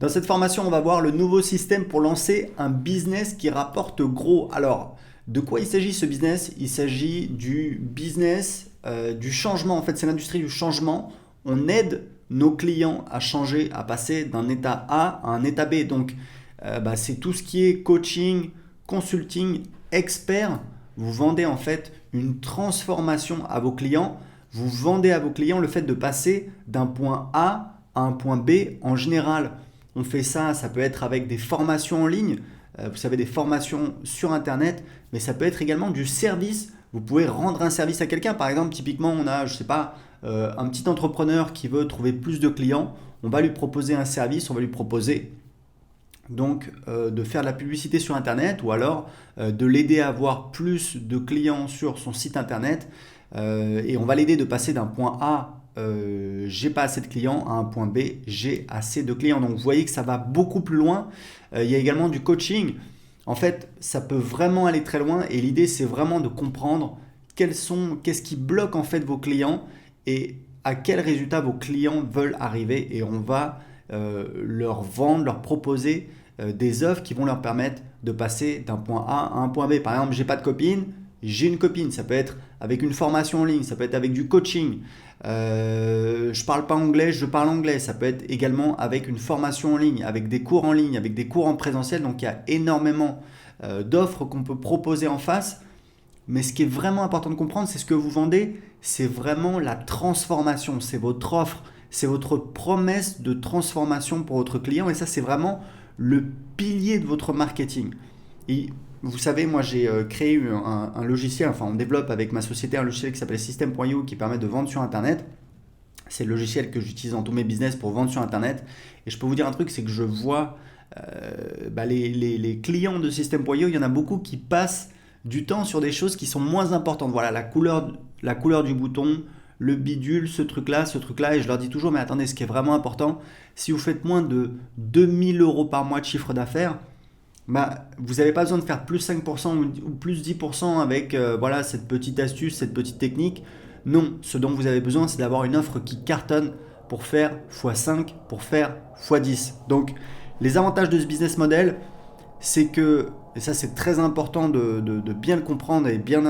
Dans cette formation, on va voir le nouveau système pour lancer un business qui rapporte gros. Alors, de quoi il s'agit ce business? Il s'agit du business du changement. En fait, c'est l'industrie du changement. On aide nos clients à changer, à passer d'un état A à un état B. Donc, c'est tout ce qui est coaching, consulting, expert. Vous vendez en fait une transformation à vos clients. Vous vendez à vos clients le fait de passer d'un point A à un point B en général. On fait ça, ça peut être avec des formations en ligne, vous savez, des formations sur Internet, mais ça peut être également du service. Vous pouvez rendre un service à quelqu'un. Par exemple, typiquement, on a, je sais pas, un petit entrepreneur qui veut trouver plus de clients. On va lui proposer un service, on va lui proposer donc de faire de la publicité sur Internet ou alors de l'aider à avoir plus de clients sur son site Internet et on va l'aider de passer d'un point A, j'ai pas assez de clients, à un point B, j'ai assez de clients. Donc vous voyez que ça va beaucoup plus loin. Il y a également du coaching. En fait, ça peut vraiment aller très loin et l'idée c'est vraiment de comprendre qu'est-ce qui bloque en fait vos clients et à quel résultat vos clients veulent arriver et on va leur vendre, leur proposer des offres qui vont leur permettre de passer d'un point A à un point B. Par exemple, j'ai pas de copine, j'ai une copine. Ça peut être avec une formation en ligne, ça peut être avec du coaching. Je parle pas anglais, je parle anglais. Ça peut être également avec une formation en ligne, avec des cours en ligne, avec des cours en présentiel. Donc il y a énormément d'offres qu'on peut proposer en face. Mais ce qui est vraiment important de comprendre, c'est ce que vous vendez, c'est vraiment la transformation, c'est votre offre, c'est votre promesse de transformation pour votre client et ça c'est vraiment le pilier de votre marketing. Et vous savez, moi j'ai créé un logiciel, enfin on développe avec ma société un logiciel qui s'appelle System.io qui permet de vendre sur Internet. C'est le logiciel que j'utilise dans tous mes business pour vendre sur Internet. Et je peux vous dire un truc, c'est que je vois les clients de System.io, il y en a beaucoup qui passent du temps sur des choses qui sont moins importantes. Voilà, la couleur du bouton, le bidule, ce truc-là. Et je leur dis toujours, mais attendez, ce qui est vraiment important, si vous faites moins de 2000 euros par mois de chiffre d'affaires, vous n'avez pas besoin de faire plus 5% ou plus 10% avec voilà, cette petite astuce, cette petite technique. Non, ce dont vous avez besoin, c'est d'avoir une offre qui cartonne pour faire x5, pour faire x10. Donc, les avantages de ce business model, c'est que, et ça c'est très important de bien le comprendre et bien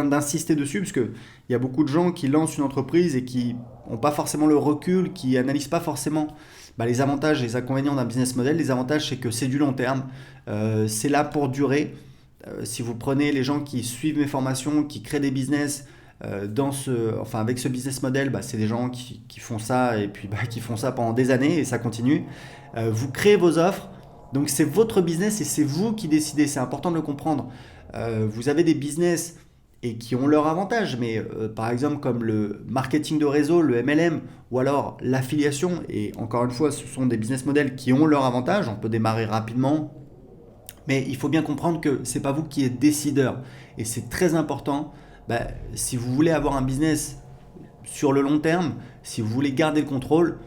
d'insister dessus, parce qu'il y a beaucoup de gens qui lancent une entreprise et qui n'ont pas forcément le recul, qui n'analysent pas forcément les avantages et les inconvénients d'un business model. Les avantages, c'est que c'est du long terme, c'est là pour durer. Si vous prenez les gens qui suivent mes formations, qui créent des business, avec ce business model, c'est des gens qui font ça et puis qui font ça pendant des années et ça continue. Vous créez vos offres, donc c'est votre business et c'est vous qui décidez. C'est important de le comprendre. Vous avez des business et qui ont leur avantage, mais par exemple comme le marketing de réseau, le MLM, ou alors l'affiliation, et encore une fois, ce sont des business models qui ont leur avantage. On peut démarrer rapidement, mais il faut bien comprendre que c'est pas vous qui êtes décideur et c'est très important. Si vous voulez avoir un business sur le long terme, si vous voulez garder le contrôle,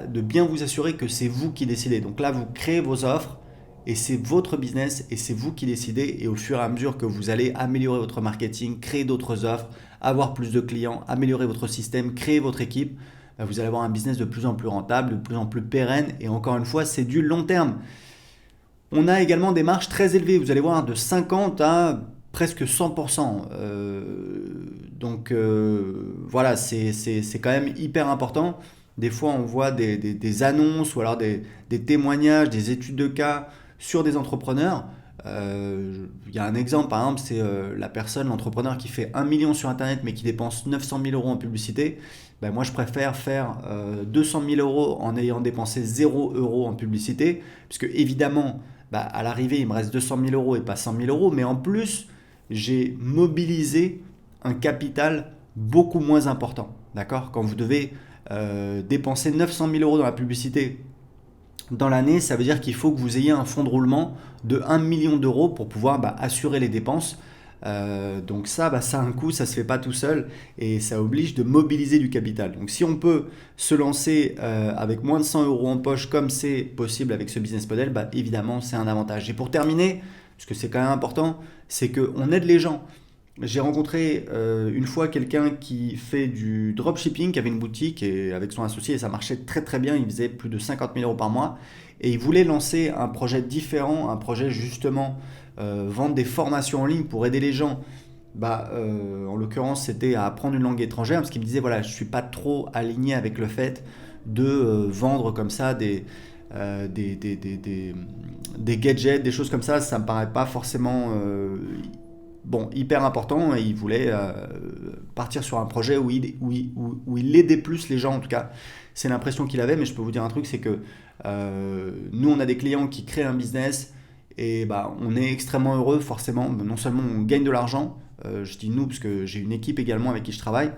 de bien vous assurer que c'est vous qui décidez. Donc là, vous créez vos offres et c'est votre business et c'est vous qui décidez. Et au fur et à mesure que vous allez améliorer votre marketing, créer d'autres offres, avoir plus de clients, améliorer votre système, créer votre équipe, vous allez avoir un business de plus en plus rentable, de plus en plus pérenne. Et encore une fois, c'est du long terme. On a également des marges très élevées. Vous allez voir de 50 à presque 100%. Voilà, c'est quand même hyper important. Des fois, on voit des annonces ou alors des témoignages, des études de cas sur des entrepreneurs. Il y a un exemple, par exemple, c'est l'entrepreneur qui fait 1 million sur Internet mais qui dépense 900 000 euros en publicité. Moi, je préfère faire 200 000 euros en ayant dépensé 0 euros en publicité, puisque évidemment, à l'arrivée, il me reste 200 000 euros et pas 100 000 euros, mais en plus, j'ai mobilisé un capital beaucoup moins important. D'accord? Quand vous devez dépenser 900 000 euros dans la publicité dans l'année, ça veut dire qu'il faut que vous ayez un fonds de roulement de 1 million d'euros pour pouvoir assurer les dépenses. Donc ça a un coût, ça ne se fait pas tout seul et ça oblige de mobiliser du capital. Donc si on peut se lancer avec moins de 100 euros en poche comme c'est possible avec ce business model, évidemment c'est un avantage. Et pour terminer, parce que c'est quand même important, c'est qu'on aide les gens J'ai rencontré une fois quelqu'un qui fait du dropshipping, qui avait une boutique et avec son associé, et ça marchait très très bien. Il faisait plus de 50 000 euros par mois et il voulait lancer un projet différent, un projet justement vendre des formations en ligne pour aider les gens. En l'occurrence, c'était à apprendre une langue étrangère parce qu'il me disait voilà, je suis pas trop aligné avec le fait de vendre comme ça des gadgets, des choses comme ça me paraît pas forcément hyper important et il voulait partir sur un projet où il aidait plus les gens en tout cas. C'est l'impression qu'il avait, mais je peux vous dire un truc, c'est que nous on a des clients qui créent un business et on est extrêmement heureux forcément. Non seulement on gagne de l'argent, je dis nous parce que j'ai une équipe également avec qui je travaille,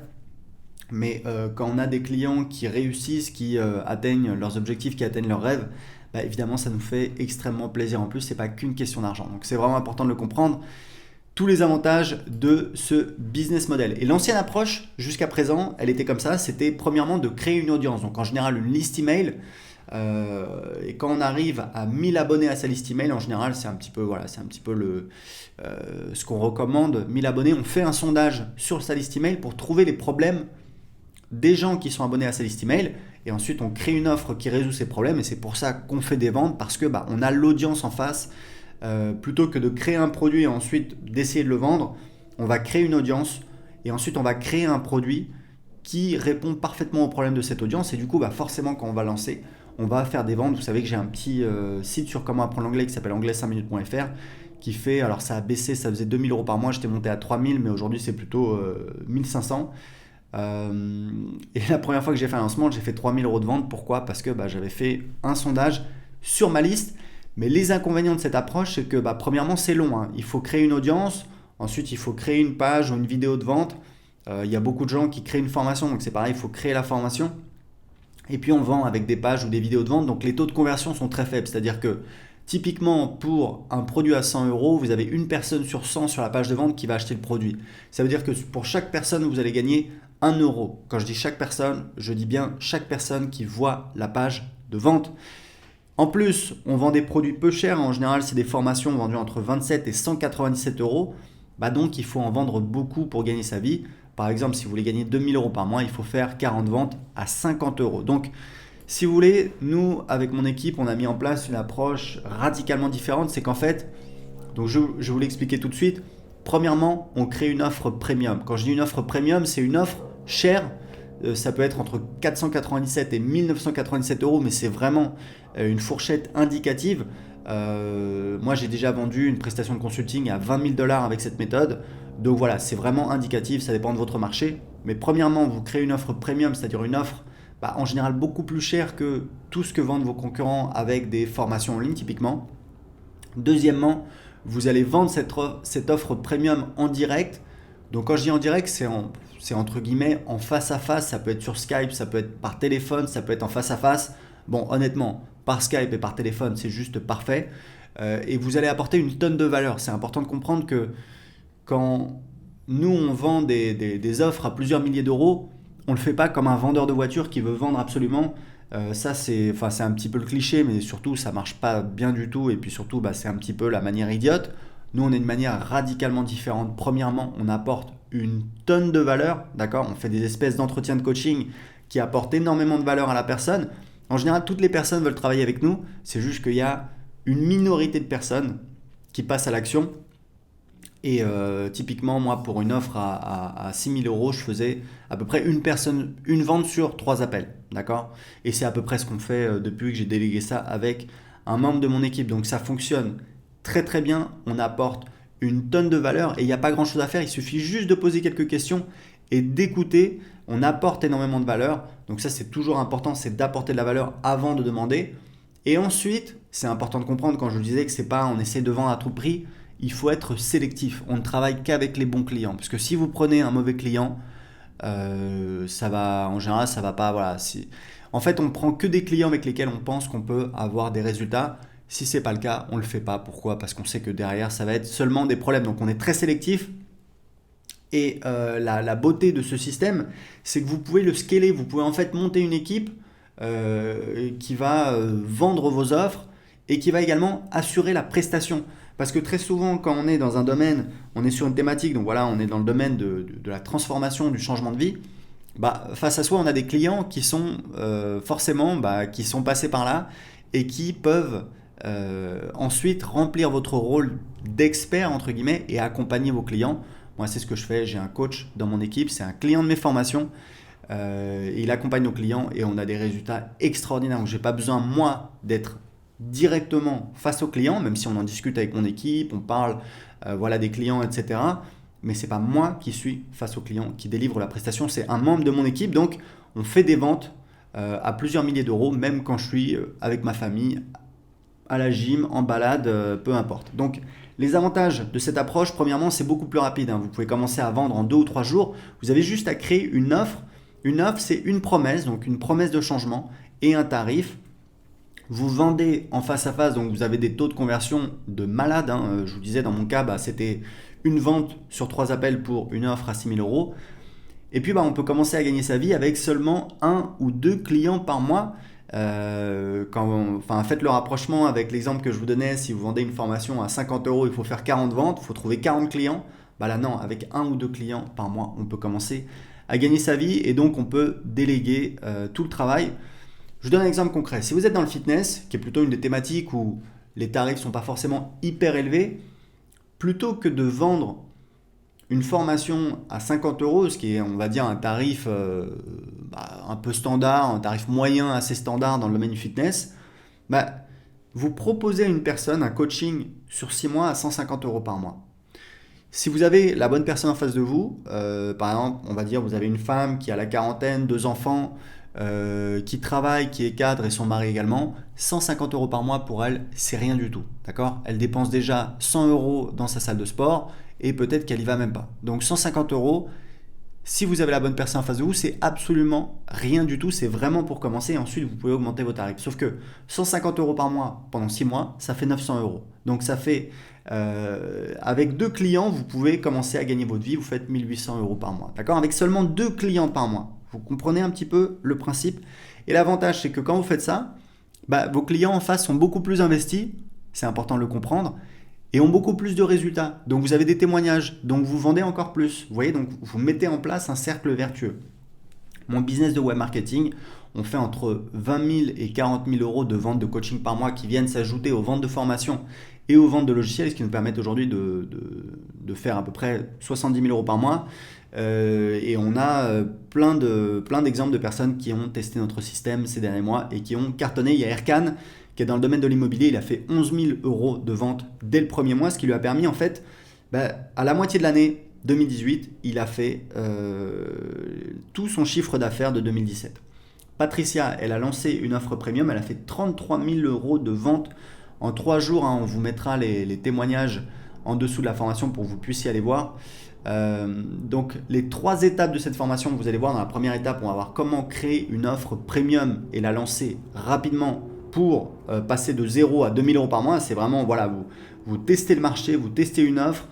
mais quand on a des clients qui réussissent, qui atteignent leurs objectifs, qui atteignent leurs rêves, évidemment ça nous fait extrêmement plaisir. En plus, c'est pas qu'une question d'argent. Donc c'est vraiment important de le comprendre. Tous les avantages de ce business model. Et l'ancienne approche, jusqu'à présent, elle était comme ça. C'était premièrement de créer une audience. Donc en général, une liste email. Et quand on arrive à 1000 abonnés à sa liste email, en général, c'est un petit peu, ce qu'on recommande. 1000 abonnés, on fait un sondage sur sa liste email pour trouver les problèmes des gens qui sont abonnés à sa liste email. Et ensuite, on crée une offre qui résout ces problèmes. Et c'est pour ça qu'on fait des ventes, parce que on a l'audience en face. Plutôt que de créer un produit et ensuite d'essayer de le vendre, on va créer une audience et ensuite on va créer un produit qui répond parfaitement aux problèmes de cette audience. Et du coup, forcément, quand on va lancer, on va faire des ventes. Vous savez que j'ai un petit site sur comment apprendre l'anglais qui s'appelle anglais5minutes.fr qui fait, alors ça a baissé, ça faisait 2000 euros par mois, j'étais monté à 3000, mais aujourd'hui c'est plutôt 1500. Et la première fois que j'ai fait un lancement, j'ai fait 3000 euros de vente. Pourquoi ? Parce que j'avais fait un sondage sur ma liste. Mais les inconvénients de cette approche, c'est que premièrement, c'est long. Hein. Il faut créer une audience, ensuite il faut créer une page ou une vidéo de vente. Il y a beaucoup de gens qui créent une formation, donc c'est pareil, il faut créer la formation. Et puis on vend avec des pages ou des vidéos de vente, donc les taux de conversion sont très faibles. C'est-à-dire que typiquement pour un produit à 100 euros, vous avez une personne sur 100 sur la page de vente qui va acheter le produit. Ça veut dire que pour chaque personne, vous allez gagner 1 euro. Quand je dis chaque personne, je dis bien chaque personne qui voit la page de vente. En plus, on vend des produits peu chers. En général, c'est des formations vendues entre 27 et 197 euros. Donc, il faut en vendre beaucoup pour gagner sa vie. Par exemple, si vous voulez gagner 2000 euros par mois, il faut faire 40 ventes à 50 euros. Donc, si vous voulez, nous, avec mon équipe, on a mis en place une approche radicalement différente. C'est qu'en fait, donc je vous l'expliquer tout de suite. Premièrement, on crée une offre premium. Quand je dis une offre premium, c'est une offre chère. Ça peut être entre 497 et 1997 euros, mais c'est vraiment une fourchette indicative. Moi, j'ai déjà vendu une prestation de consulting à 20 000 $ avec cette méthode. Donc voilà, c'est vraiment indicatif, ça dépend de votre marché. Mais premièrement, vous créez une offre premium, c'est-à-dire une offre en général beaucoup plus chère que tout ce que vendent vos concurrents avec des formations en ligne typiquement. Deuxièmement, vous allez vendre cette offre premium en direct. Donc quand je dis en direct, c'est entre guillemets en face à face. Ça peut être sur Skype, ça peut être par téléphone, ça peut être en face à face. Bon, honnêtement, par Skype et par téléphone, c'est juste parfait. Et vous allez apporter une tonne de valeur. C'est important de comprendre que quand nous, on vend des offres à plusieurs milliers d'euros, on ne le fait pas comme un vendeur de voitures qui veut vendre absolument. Ça, c'est un petit peu le cliché, mais surtout, ça marche pas bien du tout. Et puis surtout, c'est un petit peu la manière idiote. Nous, on a une manière radicalement différente. Premièrement, on apporte une tonne de valeur, d'accord ? On fait des espèces d'entretiens de coaching qui apportent énormément de valeur à la personne. En général, toutes les personnes veulent travailler avec nous. C'est juste qu'il y a une minorité de personnes qui passent à l'action. Et typiquement, moi, pour une offre à 6 000 euros, je faisais à peu près une vente sur 3 appels, d'accord ? Et c'est à peu près ce qu'on fait depuis que j'ai délégué ça avec un membre de mon équipe. Donc ça fonctionne très très bien, on apporte une tonne de valeur et il n'y a pas grand chose à faire, il suffit juste de poser quelques questions et d'écouter, on apporte énormément de valeur. Donc ça, c'est toujours important, c'est d'apporter de la valeur avant de demander. Et ensuite, c'est important de comprendre, quand je vous disais que c'est pas on essaie de vendre à tout prix, il faut être sélectif, on ne travaille qu'avec les bons clients. Parce que si vous prenez un mauvais client, en général, ça va pas. Voilà, en fait, on prend que des clients avec lesquels on pense qu'on peut avoir des résultats. Si ce n'est pas le cas, on ne le fait pas. Pourquoi ? Parce qu'on sait que derrière, ça va être seulement des problèmes. Donc on est très sélectif. Et la beauté de ce système, c'est que vous pouvez le scaler. Vous pouvez en fait monter une équipe qui va vendre vos offres et qui va également assurer la prestation. Parce que très souvent, quand on est dans un domaine, on est sur une thématique, donc voilà, on est dans le domaine de la transformation, du changement de vie, face à soi, on a des clients qui sont forcément, qui sont passés par là et qui peuvent ensuite remplir votre rôle d'expert, entre guillemets, et accompagner vos clients. Moi, c'est ce que je fais. J'ai un coach dans mon équipe, c'est un client de mes formations. Il accompagne nos clients et on a des résultats extraordinaires. Donc, je n'ai pas besoin, moi, d'être directement face aux clients, même si on en discute avec mon équipe, on parle des clients, etc. Mais ce n'est pas moi qui suis face aux clients, qui délivre la prestation, c'est un membre de mon équipe. Donc, on fait des ventes à plusieurs milliers d'euros, même quand je suis avec ma famille, à la gym, en balade, peu importe. Donc, les avantages de cette approche, premièrement, c'est beaucoup plus rapide. Vous pouvez commencer à vendre en 2 ou 3 jours. Vous avez juste à créer une offre. Une offre, c'est une promesse, donc une promesse de changement et un tarif. Vous vendez en face à face, donc vous avez des taux de conversion de malade. Je vous disais, dans mon cas, c'était une vente sur 3 appels pour une offre à 6 000 euros. Et puis, on peut commencer à gagner sa vie avec seulement 1 ou 2 clients par mois. Faites le rapprochement avec l'exemple que je vous donnais. Si vous vendez une formation à 50 euros, il faut faire 40 ventes, il faut trouver 40 clients. Là non, avec 1 ou 2 clients par mois, on peut commencer à gagner sa vie et donc on peut déléguer tout le travail. Je vous donne un exemple concret. Si vous êtes dans le fitness, qui est plutôt une des thématiques où les tarifs ne sont pas forcément hyper élevés, plutôt que de vendre une formation à 50 euros, ce qui est, on va dire, un tarif un peu standard, un tarif moyen assez standard dans le domaine du fitness, vous proposez à une personne un coaching sur 6 mois à 150 euros par mois. Si vous avez la bonne personne en face de vous, par exemple, on va dire vous avez une femme qui a la quarantaine, 2 enfants, qui travaille, qui est cadre et son mari également, 150 euros par mois pour elle, c'est rien du tout. D'accord ? Elle dépense déjà 100 euros dans sa salle de sport et peut-être qu'elle y va même pas. Donc 150 euros, si vous avez la bonne personne en face de vous, c'est absolument rien du tout. C'est vraiment pour commencer et ensuite vous pouvez augmenter vos tarifs. Sauf que 150 euros par mois pendant 6 mois, ça fait 900 euros. Donc ça fait, avec 2 clients, vous pouvez commencer à gagner votre vie. Vous faites 1800 euros par mois. D'accord ? Avec seulement 2 clients par mois. Vous comprenez un petit peu le principe. Et l'avantage, c'est que quand vous faites ça, vos clients en face sont beaucoup plus investis. C'est important de le comprendre. Et ont beaucoup plus de résultats. Donc vous avez des témoignages, donc vous vendez encore plus. Vous voyez, donc vous mettez en place un cercle vertueux. Mon business de web marketing, on fait entre 20 000 et 40 000 euros de ventes de coaching par mois qui viennent s'ajouter aux ventes de formation et aux ventes de logiciels, ce qui nous permet aujourd'hui de faire à peu près 70 000 euros par mois. Et on a plein d'exemples de personnes qui ont testé notre système ces derniers mois et qui ont cartonné. Il y a Erkan, qui est dans le domaine de l'immobilier, il a fait 11 000 euros de vente dès le premier mois, ce qui lui a permis en fait, à la moitié de l'année 2018, il a fait tout son chiffre d'affaires de 2017. Patricia, elle a lancé une offre premium, elle a fait 33 000 euros de vente en 3 jours. On vous mettra les témoignages en dessous de la formation pour que vous puissiez aller voir. Donc les 3 étapes de cette formation que vous allez voir, dans la première étape, on va voir comment créer une offre premium et la lancer rapidement pour passer de 0 à 2000 euros par mois. C'est vraiment, vous testez le marché, vous testez une offre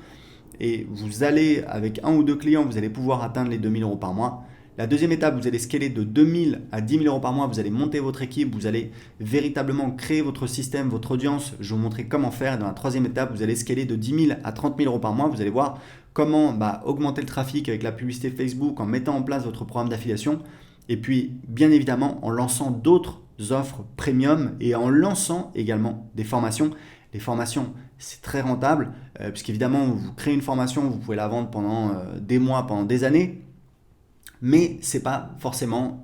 et vous allez, avec 1 ou 2 clients, vous allez pouvoir atteindre les 2000 euros par mois. La deuxième étape, vous allez scaler de 2000 à 10 000 euros par mois. Vous allez monter votre équipe, vous allez véritablement créer votre système, votre audience. Je vais vous montrer comment faire. Et dans la troisième étape, vous allez scaler de 10 000 à 30 000 euros par mois. Vous allez voir comment augmenter le trafic avec la publicité Facebook, en mettant en place votre programme d'affiliation. Et puis, bien évidemment, en lançant d'autres offres premium et en lançant également des formations. Les formations, c'est très rentable, puisqu'évidemment, vous créez une formation, vous pouvez la vendre pendant des mois, pendant des années. Mais ce n'est pas forcément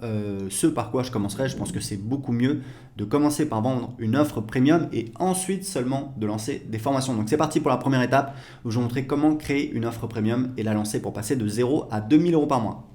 ce par quoi je commencerai. Je pense que c'est beaucoup mieux de commencer par vendre une offre premium et ensuite seulement de lancer des formations. Donc c'est parti pour la première étape où je vais vous montrer comment créer une offre premium et la lancer pour passer de 0 à 2000 euros par mois.